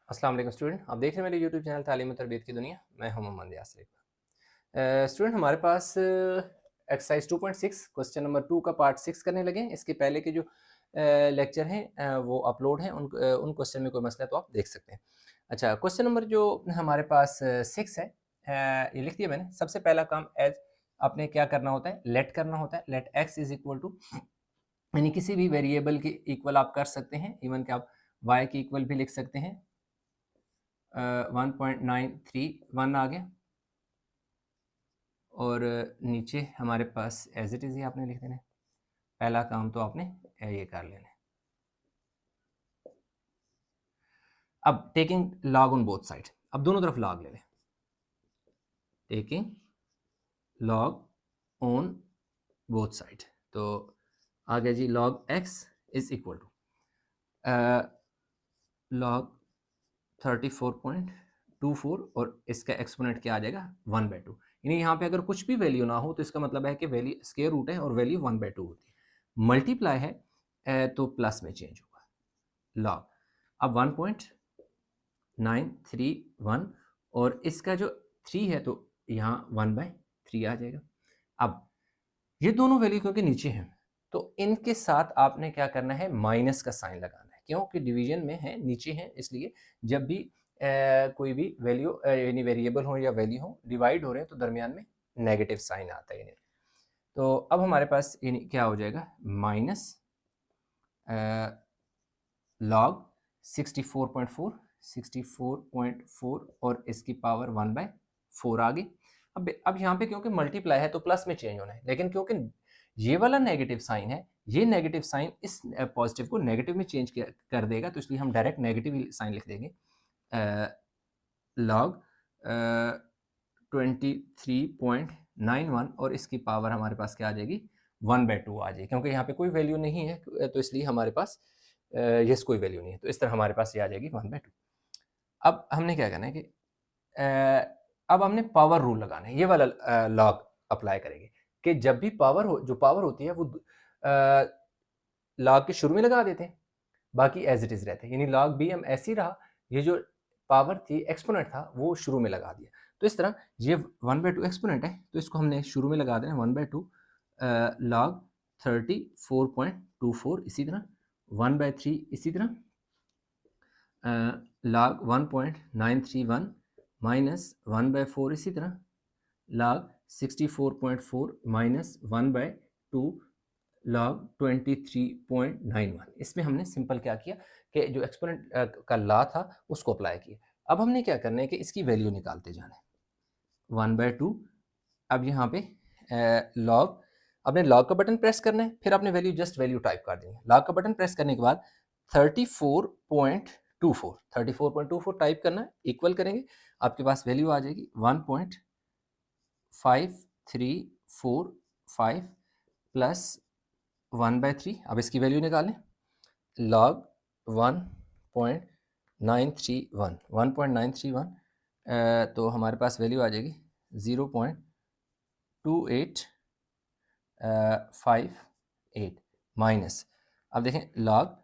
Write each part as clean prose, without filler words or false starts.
अस्सलाम वालेकुम स्टूडेंट, आप देख रहे हैं मेरे यूट्यूब चैनल तालीम और तरबियत की दुनिया। मैं हूं मोहम्मद यासिर इकबाल। स्टूडेंट, हमारे पास एक्सरसाइज 2.6 क्वेश्चन नंबर 2 का पार्ट 6 करने लगे हैं। इसके पहले के जो लेक्चर हैं वो अपलोड हैं। उन क्वेश्चन में कोई मसला है तो आप देख सकते हैं। अच्छा, क्वेश्चन नंबर जो हमारे पास 6 है, ये लिख दिया मैंने। सबसे पहला काम एज आपने क्या करना होता है, लेट करना होता है। Let X is equal to, यानी किसी भी वेरिएबल के इक्वल आप कर सकते हैं। इवन कि आप वाई के इक्वल भी लिख सकते हैं। 1.931 आ गया और नीचे हमारे पास एज इट इज़ ही आपने लिख देना है। पहला काम तो आपने ये कर लेना है। अब taking log on both side, अब दोनों तरफ लॉग ले लें। Taking log on both side, तो आ गया जी log x is equal to log 34.24 और इसका एक्सपोनेंट क्या आ जाएगा 1/2। यानी यहाँ पे अगर कुछ भी वैल्यू ना हो तो इसका मतलब है कि वैल्यू स्क्वायर रूट है और वैल्यू 1/2 होती है। मल्टीप्लाई है तो प्लस में चेंज होगा लॉग। अब 1.931 और इसका जो 3 है तो यहाँ 1/3 आ जाएगा। अब ये दोनों वैल्यू क्योंकि नीचे हैं तो इनके साथ आपने क्या करना है, माइनस का साइन लगाना है, क्योंकि डिवीजन में है, नीचे है। इसलिए जब भी कोई भी वैल्यू यानी वेरिएबल हो या वैल्यू हो डिवाइड हो रहे हैं तो दरमियान में नेगेटिव साइन आता है। तो अब हमारे पास यानी क्या हो जाएगा, माइनस लॉग 64.4 और इसकी पावर 1/4 आ गई। अब यहाँ पे क्योंकि मल्टीप्लाई है तो प्लस में चेंज होना है, लेकिन क्योंकि ये वाला नेगेटिव साइन है, ये नेगेटिव साइन इस पॉजिटिव को नेगेटिव में चेंज कर देगा, तो इसलिए हम डायरेक्ट नेगेटिव साइन लिख देंगे। लॉग 23.91 और इसकी पावर हमारे पास क्या आ जाएगी 1/2 आ जाएगी, क्योंकि यहाँ पे कोई वैल्यू नहीं है तो इसलिए हमारे पास यस कोई वैल्यू नहीं है, तो इस तरह हमारे पास ये आ जाएगी 1/2। अब हमने क्या करना है कि अब हमने पावर रूल लगाना है, ये वाला लॉग अप्लाई करेंगे कि जब भी पावर हो, जो पावर होती है वो लॉग के शुरू में लगा देते हैं, बाकी एज इट इज रहते हैं। यानी लॉग बी एम ऐसे ही रहा, ये जो पावर थी एक्सपोनेंट था वो शुरू में लगा दिया। तो इस तरह ये 1/2 एक्सपोनेंट है तो इसको हमने शुरू में लगा देना 1/2 लॉग 34.24, इसी तरह 1/3, इसी तरह log 1.931 माइनस 1/4, इसी तरह log 64.4 माइनस 1/2 log 23.91। इसमें हमने सिंपल क्या किया कि जो एक्सपोनेंट का लॉ था उसको अप्लाई किया। अब हमने क्या करना है कि इसकी वैल्यू निकालते जाना है 1/2। अब यहाँ पे लॉग, आपने लॉग का बटन प्रेस करना है, फिर आपने वैल्यू जस्ट वैल्यू टाइप कर देनी है। लॉग का बटन प्रेस करने के बाद 34.24 टाइप करना है, इक्वल करेंगे, आपके पास वैल्यू आ जाएगी 1.5345 प्लस 1/3। अब इसकी वैल्यू निकालें, लॉग 1.931 तो हमारे पास वैल्यू आ जाएगी 0.2858 माइनस, अब देखें लॉग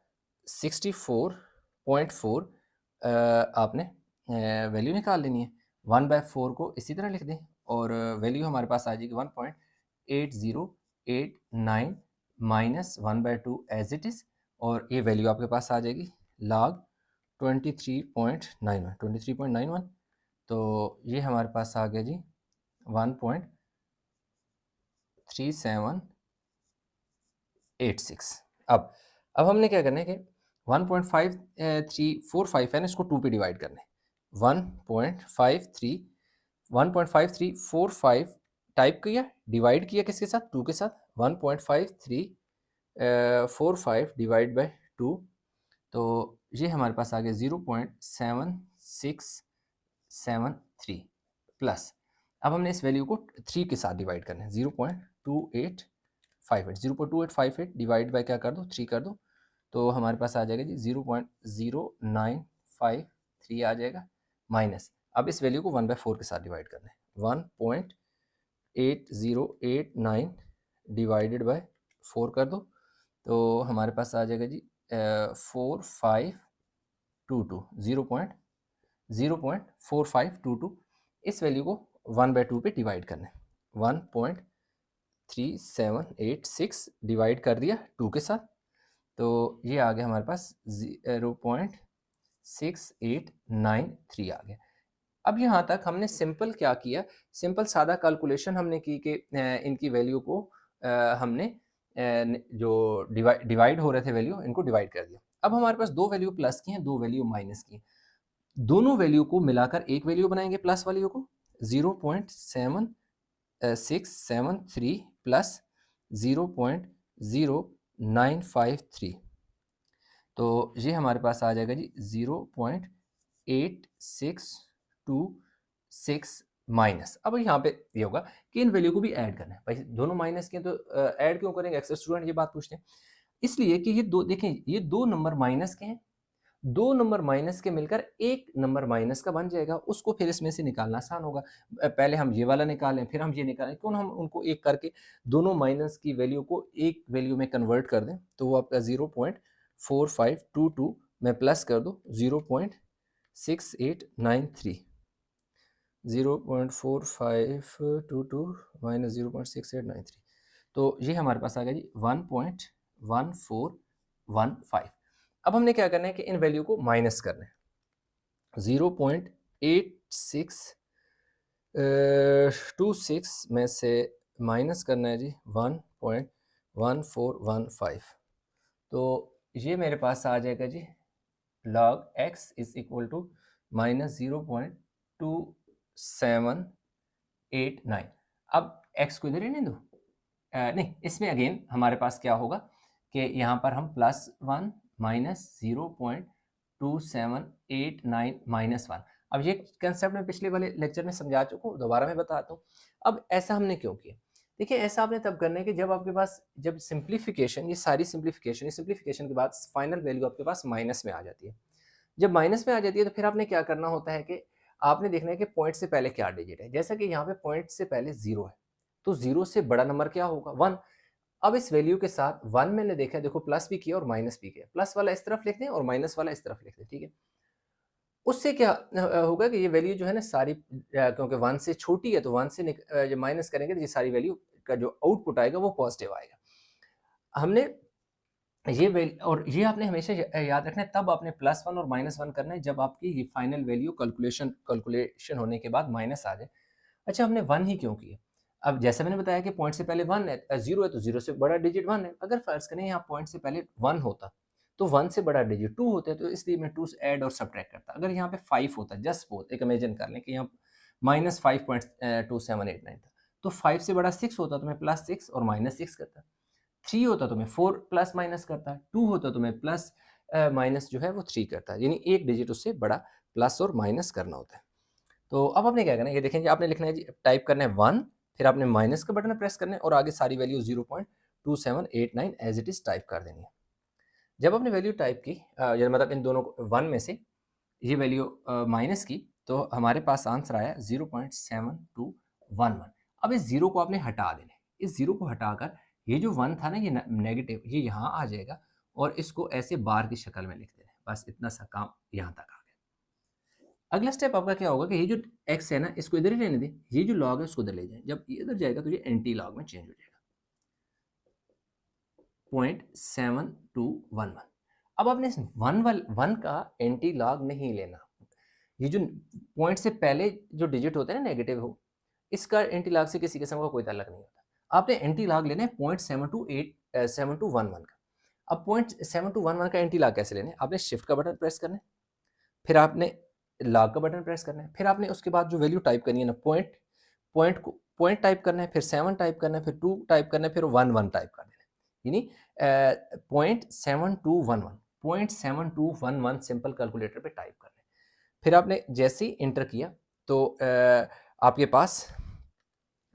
64.4 आपने वैल्यू निकाल लेनी है। 1/4 को इसी तरह लिख दें और वैल्यू हमारे पास आ जाएगी 1.8089 माइनस 1/2 एज इट इज़, और ये वैल्यू आपके पास आ जाएगी लॉग 23.91। तो ये हमारे पास आ गया जी 1.3786। अब हमने क्या करना है कि 1.5345 है ना, इसको 2 पे डिवाइड करना है। 1.5345 टाइप किया, डिवाइड किया किसके साथ, 2 के साथ। 1.5345 डिवाइड बाय 2, तो ये हमारे पास आ गया 0.7673 प्लस, अब हमने इस वैल्यू को 3 के साथ डिवाइड करना है। 0.2858 डिवाइड बाय क्या कर दो, 3 कर दो, तो हमारे पास आ जाएगा जी 0.0953 आ जाएगा माइनस, अब इस वैल्यू को 1/4 के साथ डिवाइड करना है। 1.8089 डिवाइडेड बाय 4 कर दो, तो हमारे पास आ जाएगा जी 4522, 0.4522 0.4522, इस वैल्यू को 1/2 पे डिवाइड करना है। 1.3786 डिवाइड कर दिया 2 के साथ, तो ये आ गया हमारे पास 0.6893 आ गया। अब यहाँ तक हमने सिंपल क्या किया, सिंपल सादा कैलकुलेशन हमने की कि इनकी वैल्यू को हमने जो डिवाइड हो रहे थे वैल्यू, इनको डिवाइड कर दिया। अब हमारे पास दो वैल्यू प्लस की हैं, दो वैल्यू माइनस की हैं। दोनों वैल्यू को मिलाकर एक वैल्यू बनाएंगे प्लस वैल्यू को, 0.7673 प्लस 0.0953, तो ये हमारे पास आ जाएगा जी 0.8626 माइनस। अब यहाँ पे ये होगा कि इन वैल्यू को भी ऐड करना है। भाई दोनों माइनस के तो ऐड क्यों करेंगे, अक्सर स्टूडेंट ये बात पूछते हैं। इसलिए कि ये दो, देखें ये दो नंबर माइनस के हैं, दो नंबर माइनस के मिलकर एक नंबर माइनस का बन जाएगा, उसको फिर इसमें से निकालना आसान होगा। पहले हम ये वाला निकालें, फिर हम ये निकालें, क्यों हम उनको एक करके दोनों माइनस की वैल्यू को एक वैल्यू में कन्वर्ट कर दें, तो वो आपका 0.4522 में प्लस कर दो 0.6893, 0.4522 माइनस 0.6893, तो ये हमारे पास आ गया जी 1.1415। अब हमने क्या करना है कि इन वैल्यू को माइनस करना है। 0.8626 में से माइनस करना है जी 1.1415, तो ये मेरे पास आ जाएगा जी log x is equal to minus 0.2789। अब x को इधर रहने दो, नहीं, इसमें अगेन हमारे पास क्या होगा कि यहाँ पर हम +1 माइनस 0.2789 माइनस 1। अब ये कंसेप्ट मैं पिछले वाले लेक्चर में समझा चुका हूँ, दोबारा मैं बताता हूँ। अब ऐसा हमने क्यों किया, देखिए ऐसा आपने तब करना है कि जब आपके पास, जब सिंप्लीफिकेशन, ये सारी सिंप्लीफिकेशन के बाद फाइनल वैल्यू आपके पास माइनस में आ जाती है। जब माइनस में आ जाती है तो फिर आपने क्या करना होता है कि आपने देखना है कि पॉइंट से पहले क्या डिजिट है। जैसा कि यहाँ पे पॉइंट से पहले 0 है, तो 0 से बड़ा नंबर क्या होगा, 1। अब इस वैल्यू के साथ 1 मैंने देखा, देखो प्लस भी किया और माइनस भी किया, प्लस वाला इस तरफ लिख दें और माइनस वाला इस तरफ लिख दें, ठीक है। उससे क्या होगा कि ये वैल्यू जो है ना सारी, क्योंकि 1 से छोटी है तो 1 से जब माइनस करेंगे तो ये सारी वैल्यू का जो आउटपुट आएगा वो पॉजिटिव आएगा। हमने ये वैल्यू, और ये आपने हमेशा याद रखना है, तब आपने +1 और -1 करना है जब आपकी ये फाइनल वैल्यू कैलकुलेशन होने के बाद माइनस आ जाए। अच्छा, हमने 1 ही क्यों किया? अब जैसा मैंने बताया कि पॉइंट से पहले 1 है, 0 है, तो 0 से बड़ा डिजिट 1 है। अगर फर्ज करें यहाँ पॉइंट से पहले 1 होता तो 1 से बड़ा डिजिट 2 होता है, तो इसलिए मैं 2 से ऐड और सब्ट्रैक्ट करता। अगर यहाँ पे 5 होता, जस्ट सपोज एक इमेजिन कर लें कि यहाँ -5.2789 था, तो 5 से बड़ा 6 होता तो मैं +6 और -6 करता। 3 होता तो मैं 4 प्लस माइनस करता, 2 होता तो मैं प्लस माइनस जो है वो 3 करता, यानी एक डिजिट उससे बड़ा प्लस और माइनस करना होता है। तो अब आपने क्या करना है, ये देखें जी, आपने लिखना है जी, टाइप करना है 1, फिर आपने माइनस का बटन प्रेस करना है और आगे सारी value 0.2789 as it is type कर देनी है। जब आपने वैल्यू टाइप की, या मतलब इन दोनों 1 में से ये वैल्यू माइनस की, तो हमारे पास आंसर आया 0.7211। अब इस जीरो को आपने हटा देना है। इस जीरो को हटाकर ये जो 1 था ना, ये नेगेटिव, ये यहाँ आ जाएगा और इसको ऐसे बार की शक्ल में लिख देना है। बस इतना सा काम यहाँ तक आ गया। अगला स्टेप आपका क्या होगा कि ये जो x है ना, इसको इधर ही रहने दें, ये जो log है उसको इधर ले जाएं। जब ये इधर जाएगा तो ये एंटी लॉग में चेंज हो जाएगा, 0.7211। अब आपने इस 1 का एंटी लॉग नहीं लेना। ये जो पॉइंट से पहले जो डिजिट होते हैं ना नेगेटिव हो, इसका एंटी लॉग से किसी किस्म का कोई ताल्लुक नहीं होता। आपने एंटी लॉग लेना है 0.7211 का। अब 0.7211 का एंटी लॉग कैसे लेना है, आपने शिफ्ट का बटन प्रेस करना है, फिर आपने लॉग का बटन प्रेस करना है, फिर आपने उसके बाद जो वैल्यू टाइप करनी है ना, पॉइंट टाइप करना है, फिर 7 टाइप करना है, फिर 2 टाइप करना है, फिर 1 टाइप कर देना है, यानी 0.7211 सिंपल कैलकुलेटर पे टाइप करना है। फिर आपने जैसे ही इंटर किया तो आपके पास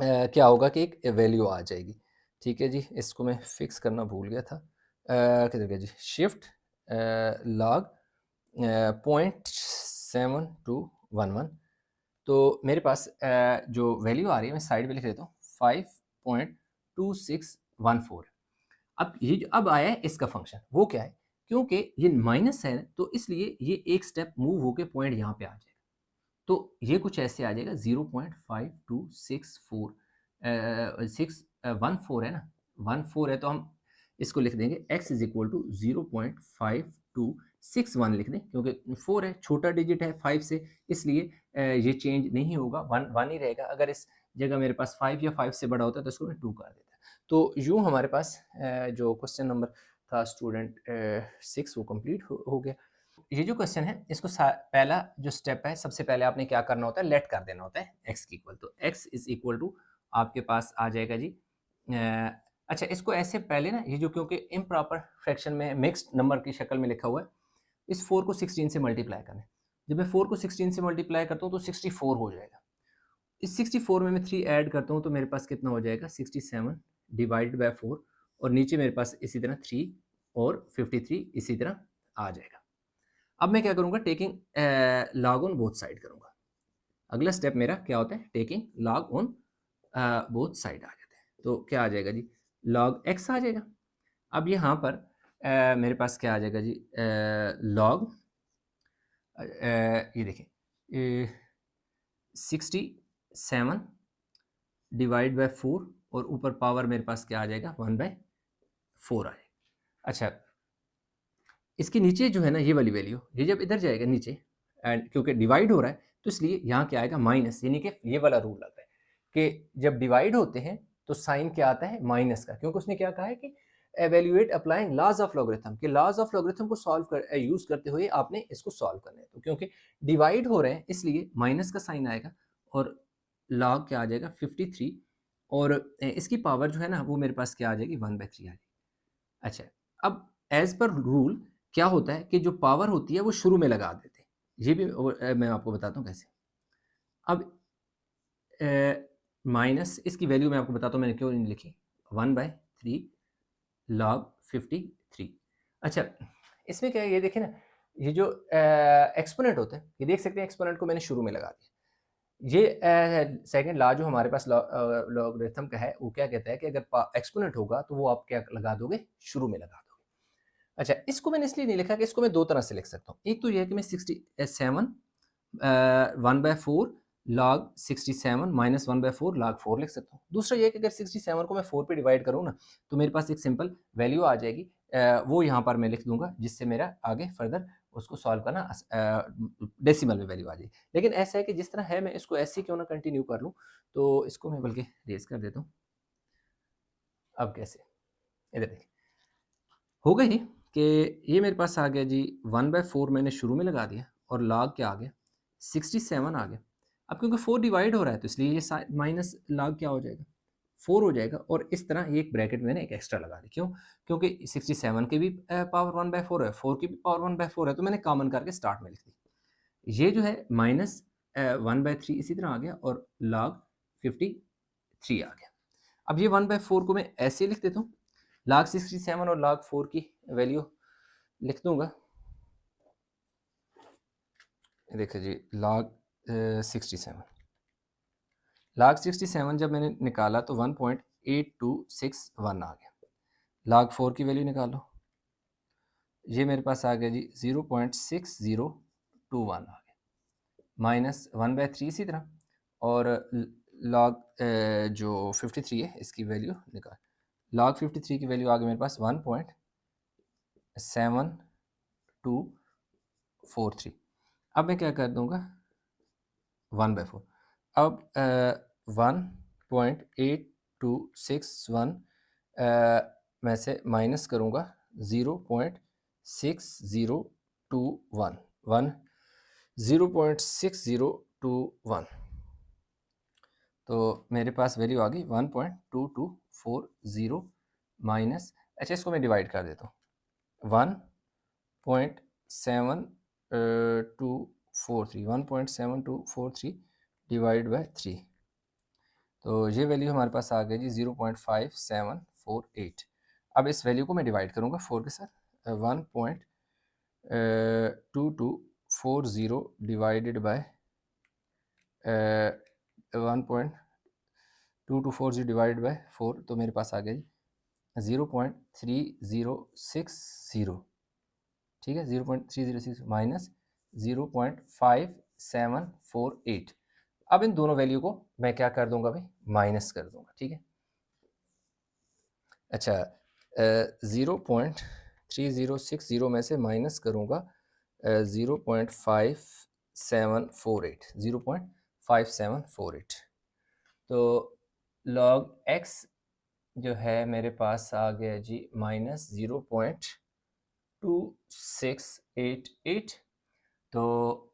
क्या होगा कि एक वैल्यू आ जाएगी, ठीक है जी। इसको मैं फिक्स करना भूल गया था, किधर गया जी, शिफ्ट लॉग 0.7211, तो मेरे पास जो वैल्यू आ रही है मैं साइड पे लिख देता हूँ 5.2614। अब ये जो अब आया है इसका फंक्शन, वो क्या है, क्योंकि ये माइनस है तो इसलिए ये एक स्टेप मूव होके पॉइंट यहाँ पे आ जाएगा। तो ये कुछ ऐसे आ जाएगा 0.5264 614 है ना, 14 है, तो हम इसको लिख देंगे x इज इक्वल टू 0.5261 लिख दें, क्योंकि 4 है, छोटा डिजिट है 5 से, इसलिए ये चेंज नहीं होगा, 1 ही रहेगा। अगर इस जगह मेरे पास 5 या 5 से बड़ा होता है तो इसको मैं 2 कर देता। तो यूँ हमारे पास जो क्वेश्चन नंबर था स्टूडेंट 6 वो कंप्लीट हो गया। ये जो क्वेश्चन है इसको पहला जो स्टेप है, सबसे पहले आपने क्या करना होता है, लेट कर देना होता है x की इक्वल। तो x इज इक्वल टू आपके पास आ जाएगा जी अच्छा, इसको ऐसे पहले ना, ये जो क्योंकि इम्प्रॉपर फ्रैक्शन में मिक्स्ड नंबर की शक्ल में लिखा हुआ है, इस 4 को 16 से मल्टीप्लाई करना है। जब मैं 4 को 16 से मल्टीप्लाई करता हूँ तो 64 हो जाएगा। इस 64 में मैं 3 ऐड करता हूँ तो मेरे पास कितना हो जाएगा, 67 डिवाइड बाय 4, और नीचे मेरे पास इसी तरह 3 और 53 इसी तरह आ जाएगा। अब मैं क्या करूँगा, taking log on both side करूँगा। अगला स्टेप मेरा क्या होता है, taking log on both side आ जाता है। तो क्या आ जाएगा जी, लॉग एक्स आ जाएगा। अब यहाँ पर मेरे पास क्या आ जाएगा जी, लॉग ये देखिए 67 डिवाइड बाय 4, और ऊपर पावर मेरे पास क्या आ जाएगा, 1/4 आ जाएगा। अच्छा, इसके नीचे जो है ना ये वाली वैल्यू, ये जब इधर जाएगा नीचे, एंड क्योंकि डिवाइड हो रहा है तो इसलिए यहाँ क्या आएगा, माइनस, यानी कि ये वाला रूल आता है कि जब डिवाइड होते हैं तो साइन क्या आता है, माइनस का, क्योंकि उसने क्या कहा है कि evaluate applying laws of logarithm, कि लॉज ऑफ लॉगरिथम को सॉल्व कर यूज करते हुए आपने इसको सॉल्व करना है। तो क्योंकि डिवाइड हो रहे हैं इसलिए माइनस का साइन आएगा, और लॉग क्या आ जाएगा 53, और इसकी पावर जो है ना वो मेरे पास क्या आ जाएगी, 1/3 आ जाएगी। अच्छा, अब एज पर रूल क्या होता है कि जो पावर होती है वो शुरू में लगा देते हैं, ये भी मैं आपको बताता हूँ कैसे। अब माइनस इसकी वैल्यू मैं आपको बताता हूँ मैंने क्यों नहीं लिखी, 1/3 log 53। अच्छा, इसमें क्या है, ये देखिए ना, ये जो एक्सपोनेंट होते हैं, ये देख सकते हैं एक्सपोनेंट को मैंने शुरू में लगा दिया। ये सेकंड लॉ जो हमारे पास लॉगरिथम का है वो क्या कहता है कि अगर एक्सपोनेंट होगा तो वो आप क्या लगा दोगे, शुरू में लगा दोगे। अच्छा, इसको मैंने इसलिए नहीं लिखा कि इसको मैं दो तरह से लिख सकता हूँ। एक तो ये है कि मैं 67 1/4 log 67 माइनस 1/4 log 4 लिख सकता हूँ। दूसरा ये है कि अगर 67 को मैं 4 पे डिवाइड करूँ ना तो मेरे पास एक सिंपल वैल्यू आ जाएगी, वो यहाँ पर मैं लिख दूंगा, जिससे मेरा आगे फर्दर उसको सॉल्व करना डेसिमल में वैल्यू आ जाएगी। लेकिन ऐसा है कि जिस तरह है मैं इसको ऐसे क्यों ना कंटिन्यू कर लूँ, तो इसको मैं बल्कि रेज कर देता हूँ। अब कैसे, इधर देखिए, हो गई कि ये मेरे पास आ गया जी 1/4 मैंने शुरू में लगा दिया, और log क्या आ गया, 67 आ गया। अब क्योंकि 4 डिवाइड हो रहा है तो इसलिए ये माइनस log क्या हो जाएगा, 4 हो जाएगा, और इस तरह ये एक ब्रैकेट मैंने एक एक्स्ट्रा लगा दी। क्यों, क्योंकि 67 की भी पावर 1/4 है, 4 की भी पावर 1/4 है, तो मैंने कॉमन करके स्टार्ट में लिख दी। ये जो है माइनस 1/3 इसी तरह आ गया, और log 53 आ गया। अब ये 1/4 को मैं ऐसे लिख देता हूँ, log 67 और log 4 की वैल्यू लिख दूंगा। देखिए जी, log 67 जब मैंने निकाला तो 1.8261 आ गया। log 4 की वैल्यू निकालो, ये मेरे पास आ गया जी 0.6021 आ गया, माइनस 1/3 इसी तरह, और log जो 53 है इसकी वैल्यू निकाल, log 53 की वैल्यू आ गई मेरे पास 1.7243। अब मैं क्या कर दूंगा, 1/4, अब 1.8261 में से माइनस करूँगा 0.6021 तो मेरे पास वैल्यू आ गई 1.2240 माइनस, अच्छा इसको मैं डिवाइड कर देता हूँ, 1.7243 डिवाइड बाय 3, तो ये वैल्यू हमारे पास आ गई जी 0.5748। अब इस वैल्यू को मैं डिवाइड करूँगा 4 के साथ, 1.2240 डिवाइडेड बाय 1.2240 डिवाइडेड बाय 4, तो मेरे पास आ गई 0.3060, ठीक है, 0.3060 माइनस 0.5 0.5748। अब इन दोनों वैल्यू को मैं क्या कर दूंगा भाई, माइनस कर दूंगा, ठीक है। अच्छा 0.3060 में से माइनस करूंगा 0.5748, तो log x जो है मेरे पास आ गया जी -0.2688, तो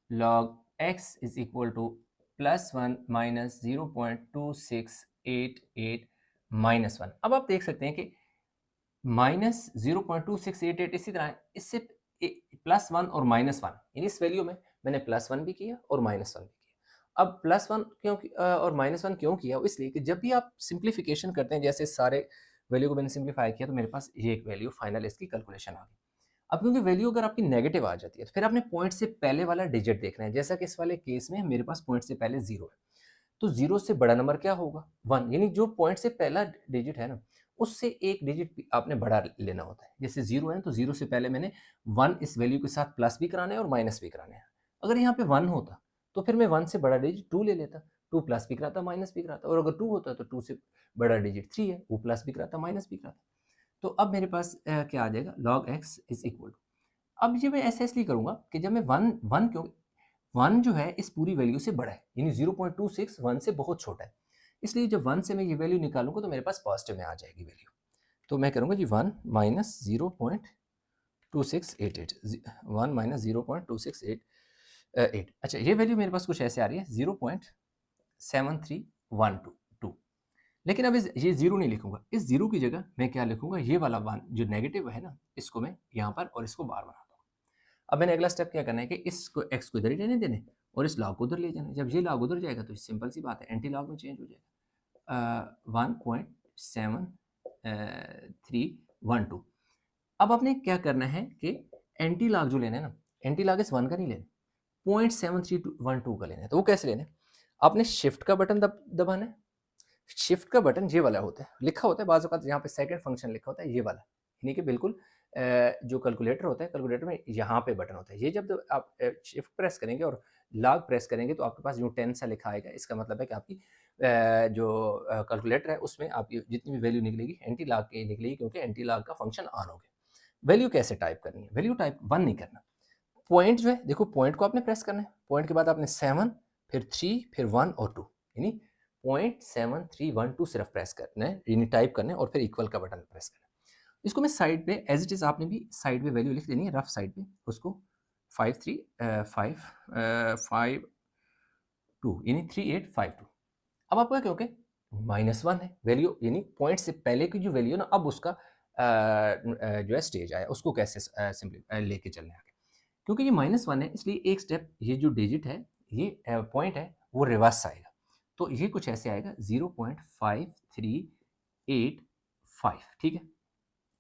log x is equal to +1 minus 0.2688 -1। अब आप देख सकते हैं कि -0.2688 इसी तरह इससे +1 और -1, इस वैल्यू में मैंने +1 भी किया और -1 भी किया। अब +1 क्यों और -1 क्यों किया, इसलिए कि जब भी आप सिंप्लीफिकेशन करते हैं, जैसे सारे वैल्यू को मैंने सिंप्लीफाई किया तो मेरे पास ये एक वैल्यू फाइनल इसकी कैलकुलेशन आ गई। अब क्योंकि वैल्यू अगर आपकी नेगेटिव आ जाती है तो फिर आपने पॉइंट से पहले वाला डिजिट देखना है, जैसा कि इस वाले केस में मेरे पास पॉइंट से पहले 0 है, तो 0 से बड़ा नंबर क्या होगा 1, यानी जो पॉइंट से पहला डिजिट है ना उससे एक डिजिट आपने बढ़ा लेना होता है। जैसे 0 है तो 0 से पहले मैंने 1 इस वैल्यू के साथ प्लस भी कराना है और माइनस भी कराना है। अगर यहाँ पे 1 होता तो फिर मैं 1 से बड़ा डिजिट 2 ले लेता, 2 प्लस भी कराता माइनस भी कराता, और अगर 2 होता तो 2 से बड़ा डिजिट 3 है, वो प्लस भी कराता माइनस भी कराता। तो अब मेरे पास क्या आ जाएगा, log x is equal to, अब ये मैं ऐसे इसलिए करूंगा कि जब मैं 1 क्यों 1 जो है इस पूरी वैल्यू से बड़ा है, यानी 0.26 1 से बहुत छोटा है, इसलिए जब 1 से मैं ये वैल्यू निकालूंगा तो मेरे पास पॉजिटिव में आ जाएगी वैल्यू। तो मैं करूंगा जी 1 माइनस 0.2688, 1 माइनस 0.2688। अच्छा ये वैल्यू मेरे पास कुछ ऐसे आ रही है 0.7312, लेकिन अब ये 0 नहीं लिखूंगा, इस 0 की जगह मैं क्या लिखूंगा, ये वाला 1 जो नेगेटिव है ना, इसको मैं यहाँ पर और इसको बार बनाता हूँ। अब मैंने अगला स्टेप क्या करना है कि इसको x को इधर ही रहने देने और इस लॉग को उधर ले जाना। जब ये लॉग उधर जाएगा तो सिंपल सी बात है एंटी लॉग में चेंज हो जाएगा 1.7312। अब आपने क्या करना है कि एंटी लॉग जो लेना है ना, एंटी लॉग इस 1 का नहीं लेना, 0.7312 का लेना है। तो वो कैसे लेना है, आपने शिफ्ट का बटन दबाना है। शिफ्ट का बटन ये वाला होता है, लिखा होता है बाज़ औक़ात यहाँ पे सेकंड फंक्शन लिखा होता है ये वाला, यानी कि बिल्कुल जो कैलकुलेटर होता है, कैलकुलेटर में यहाँ पे बटन होता है। ये जब आप शिफ्ट प्रेस करेंगे और लॉग प्रेस करेंगे तो आपके पास यूँ 10 सा लिखा आएगा। इसका मतलब है कि आपकी जो कैलकुलेटर है उसमें आपकी जितनी भी वैल्यू निकलेगी एंटी लॉग की निकलेगी, क्योंकि एंटी लॉग का फंक्शन ऑन हो गया। वैल्यू कैसे टाइप करनी है, वैल्यू टाइप 1 नहीं करना, पॉइंट जो है देखो, पॉइंट को आपने प्रेस करना है, पॉइंट के बाद आपने 7 फिर 3 फिर 1 और 2, यानी 0.7312 सिर्फ प्रेस करना है, यानी टाइप करना है और फिर इक्वल का बटन प्रेस करना है। इसको मैं साइड पे एज इट इज आपने भी साइड पे वैल्यू लिख देनी है, रफ साइड पे उसको 53552 यानी 3852। अब आपका क्योंकि -1 है वैल्यू, यानी पॉइंट से पहले की जो वैल्यू ना, अब उसका जो है स्टेज आया, उसको कैसे सिंपली लेके चलना है आगे। क्योंकि ये -1 है इसलिए एक स्टेप ये जो डिजिट है, ये पॉइंट है, वो रिवर्स आएगा। तो ये कुछ ऐसे आएगा 0.5385, ठीक है।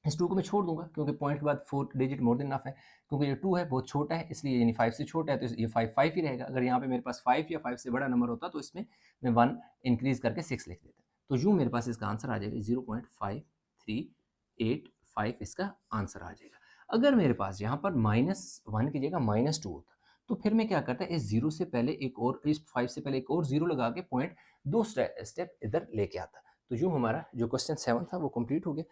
इस 2 को मैं छोड़ दूंगा क्योंकि पॉइंट के बाद 4 डिजिट मोर देन इनफ है, क्योंकि ये 2 है बहुत छोटा है, इसलिए यानी 5 से छोटा है तो ये 5 ही रहेगा। अगर यहाँ पे मेरे पास 5 या 5 से बड़ा नंबर होता तो इसमें मैं 1 इंक्रीज करके 6 लिख देता। तो यूँ मेरे पास इसका आंसर आ जाएगा 0.5385 इसका आंसर आ जाएगा। अगर मेरे पास यहाँ पर -1 की जगह -2 होता तो फिर मैं क्या करता, इस 0 से पहले एक और, इस 5 से पहले एक और 0 लगा के पॉइंट 2 स्टेप इधर लेके आता। तो यूँ हमारा जो क्वेश्चन 7 था वो कंप्लीट हो गया।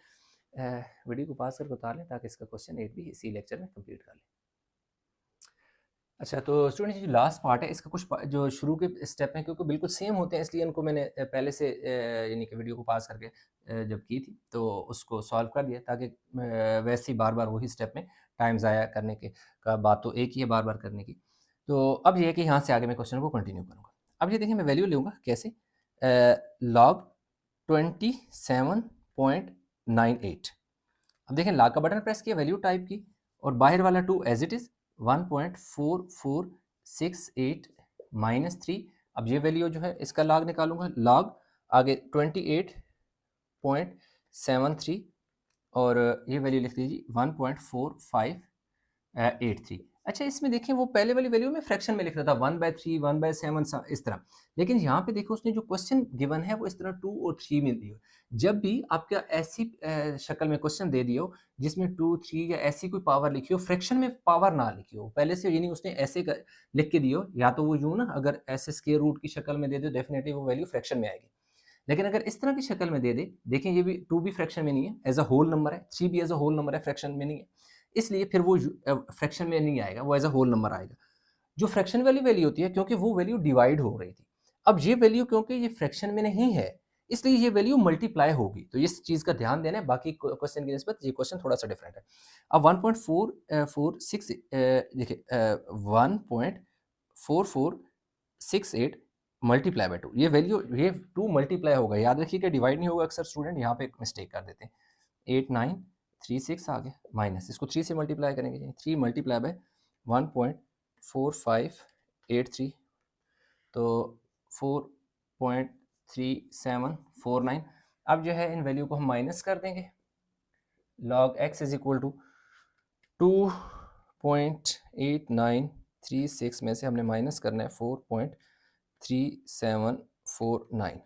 वीडियो को पास करके उतार लें ताकि इसका क्वेश्चन 8 भी इसी लेक्चर में कंप्लीट कर लें। अच्छा तो स्टूडेंट जो लास्ट पार्ट है इसका कुछ जो शुरू के स्टेप हैं क्योंकि बिल्कुल सेम होते हैं, इसलिए इनको मैंने पहले से यानी कि वीडियो को पास करके जब की थी तो उसको सॉल्व कर दिया, ताकि वैसे ही बार बार वही स्टेप में टाइम ज़ाया करने के का बात तो एक ही है बार बार करने की। तो अब ये है कि यहाँ से आगे मैं क्वेश्चन को कंटिन्यू करूँगा। अब ये देखिए मैं वैल्यू लूँगा कैसे, लॉग 27.98। अब देखें लॉग का बटन प्रेस किया, वैल्यू टाइप की और बाहर वाला 2 एज इट इज़ 1.4468 -3। अब ये वैल्यू जो है इसका लॉग निकालूंगा, लॉग आगे 28.73 और ये वैल्यू लिख दीजिए 1.4583। अच्छा, इसमें देखिए वो पहले वाली वैल्यू में फ्रैक्शन में लिख रहा था 1/3, 1/7 इस तरह। लेकिन यहाँ पे देखो उसने जो क्वेश्चन गिवन है वो इस तरह 2 और 3 में दी हो। जब भी आपका ऐसी शक्ल में क्वेश्चन दे दिया हो जिसमें 2, 3 या ऐसी कोई पावर लिखी हो, फ्रैक्शन में पावर ना लिखी हो। पहले से यानी उसने ऐसे लिख के दिया हो, या तो वो यूँ ना अगर ऐसे स्क्वायर रूट की शक्ल में दे दो डेफिनिटली वो वैल्यू फ्रैक्शन में आएगी। लेकिन अगर इस तरह की शक्ल में दे दे, देखें ये भी 2 भी फ्रैक्शन में नहीं है, एज़ अ होल नंबर है, 3 भी एज़ अ होल नंबर है, फ्रैक्शन में नहीं है। इसलिए फिर वो फ्रैक्शन में नहीं आएगा, वो एज़ अ होल नंबर आएगा। जो फ्रैक्शन वाली वैल्यू होती है क्योंकि वो वैल्यू डिवाइड हो रही थी। अब ये वैल्यू क्योंकि ये फ्रैक्शन में नहीं है, इसलिए ये वैल्यू मल्टीप्लाई होगी। तो इस चीज़ का ध्यान देना है, बाकी क्वेश्चन की निस्बत ये क्वेश्चन थोड़ा-सा डिफरेंट है। अब 1.446 देखिए 1.4468 मल्टीप्लाई बाय 2 ये वैल्यू ये 2 मल्टीप्लाई होगा। याद रखिए कि डिवाइड नहीं होगा, अक्सर स्टूडेंट यहाँ पे एक मिस्टेक कर देते हैं। 8936 आ गया माइनस इसको 3 से मल्टीप्लाई करेंगे, 3 मल्टीप्लाई बाय 1.4583 तो 4.3749। अब जो है इन वैल्यू को हम माइनस कर देंगे। log x is equal to 2.8936 में से हमने माइनस करना है 4.3749।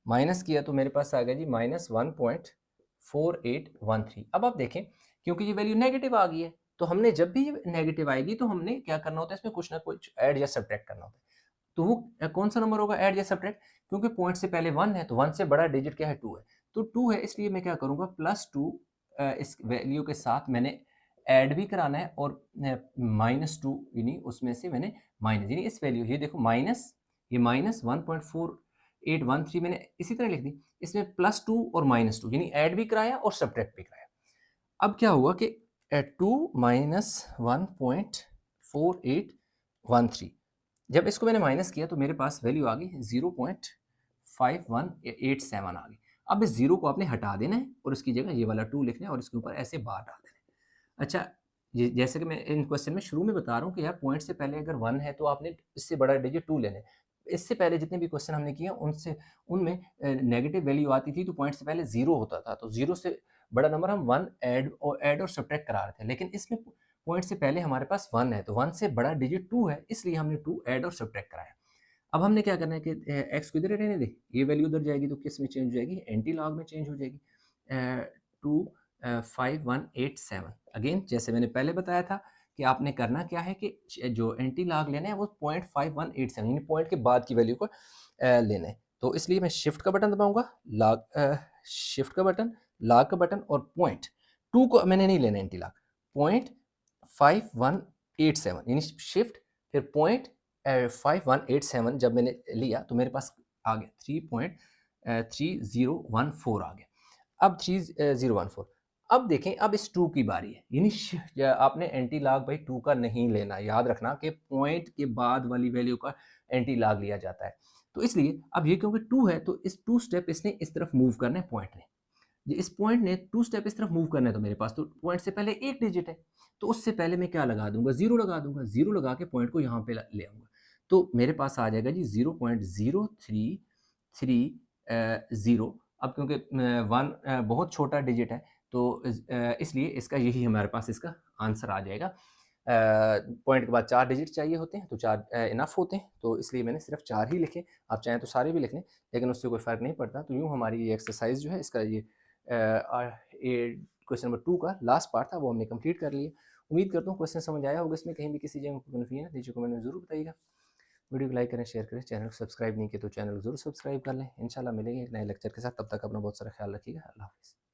माइनस किया तो मेरे पास आ गया जी -1.4813। अब आप देखें क्योंकि ये वैल्यू नेगेटिव आ गई है, तो हमने जब भी ये नेगेटिव आएगी तो हमने क्या करना होता है, इसमें कुछ ना कुछ ऐड या सब्ट्रैक्ट करना होता है। तो वो कौन सा नंबर होगा ऐड या सब्ट्रैक्ट, क्योंकि पॉइंट से पहले 1 है तो 1 से बड़ा डिजिट क्या है 2 है। तो 2 है इसलिए मैं क्या करूँगा +2 इस वैल्यू के साथ मैंने ऐड भी कराना है और -2 यानी उसमें से मैंने माइनस यानी इस वैल्यू ये देखो माइनस ये -1.4813 मैंने इसी तरह लिख दी। इसमें +2 और -2 यानी ऐड भी कराया और सब्ट्रैक्ट भी कराया। अब क्या हुआ कि 2 माइनस 1.4813 जब इसको मैंने माइनस किया तो मेरे पास वैल्यू आ गई 0.5187 आ गई। अब इस 0 को आपने हटा देना है और उसकी जगह ये वाला 2 लिखना है और इसके ऊपर ऐसे बार डाल देना है। अच्छा, ये जैसे कि मैं इन क्वेश्चन में शुरू में बता रहा हूँ कि यार पॉइंट से पहले अगर 1 है तो आपने इससे बड़ा डिजिट 2 लेना है। इससे पहले जितने भी क्वेश्चन हमने किए उनसे उनमें नेगेटिव वैल्यू आती थी तो पॉइंट से पहले 0 होता था। तो 0 से बड़ा नंबर हम 1 ऐड और सब्ट्रैक्ट करा रहे थे। लेकिन इसमें पॉइंट से पहले हमारे पास 1 है तो 1 से बड़ा डिजिट 2 है इसलिए हमने 2 ऐड और सब्ट्रैक्ट कराया। अब हमने क्या करना है कि एक्स को इधर ही रहने दे, ये वैल्यू उधर जाएगी तो किस में चेंज हो जाएगी, एंटी लॉग में चेंज हो जाएगी। 25187 अगेन जैसे मैंने पहले बताया था कि आपने करना क्या है कि जो एंटी लॉग लेना है वो 0.5187 यानी पॉइंट के बाद की वैल्यू को लेना है। तो इसलिए मैं शिफ्ट का बटन दबाऊंगा, लॉग शिफ्ट का बटन, लॉग का बटन और पॉइंट 2 को मैंने नहीं लेना एंटी लॉग, 0.5187 यानी शिफ्ट फिर पॉइंट 5187 जब मैंने लिया तो मेरे पास आ गया 3.3014 आ गया। अब 3014 अब देखें अब इस 2 की बारी है यानी आपने एंटी लॉग बाई 2 का नहीं लेना, याद रखना कि पॉइंट के बाद वाली वैल्यू का एंटी लॉग लिया जाता है। तो इसलिए अब ये क्योंकि 2 है तो इस 2 स्टेप इसने इस तरफ मूव करना है पॉइंट ने। इस पॉइंट ने 2 स्टेप इस तरफ मूव करना है तो मेरे पास तो पॉइंट से पहले एक डिजिट है, तो उससे पहले मैं क्या लगा दूंगा 0 लगा दूंगा, 0 लगा के पॉइंट को यहाँ पे ले आऊंगा तो मेरे पास आ जाएगा जी 0.0330। अब क्योंकि 1 बहुत छोटा डिजिट है तो इसलिए इसका यही हमारे पास इसका आंसर आ जाएगा। पॉइंट के बाद 4 डिजिट चाहिए होते हैं तो 4 इनफ होते हैं तो इसलिए मैंने सिर्फ 4 ही लिखे। आप चाहें तो सारे भी लिख लें लेकिन उससे कोई फ़र्क नहीं पड़ता। तो यूँ हमारी ये एक्सरसाइज जो है इसका ये क्वेश्चन नंबर 2 का लास्ट पार्ट था वो हमने कंप्लीट कर लिया। उम्मीद करता हूँ क्वेश्चन समझ आया होगा, इसमें कहीं भी किसी जगह को कन्फ्यूजन है नीचे कमेंट में ज़रूर बताइएगा। वीडियो को लाइक करें, शेयर करें, चैनल को सब्सक्राइब नहीं किया तो चैनल को ज़रूर सब्सक्राइब कर लें। इंशाल्लाह मिलेंगे एक नए लेक्चर के साथ, तब तक अपना बहुत सारा ख्याल रखिएगा। अल्लाह हाफ़िज़।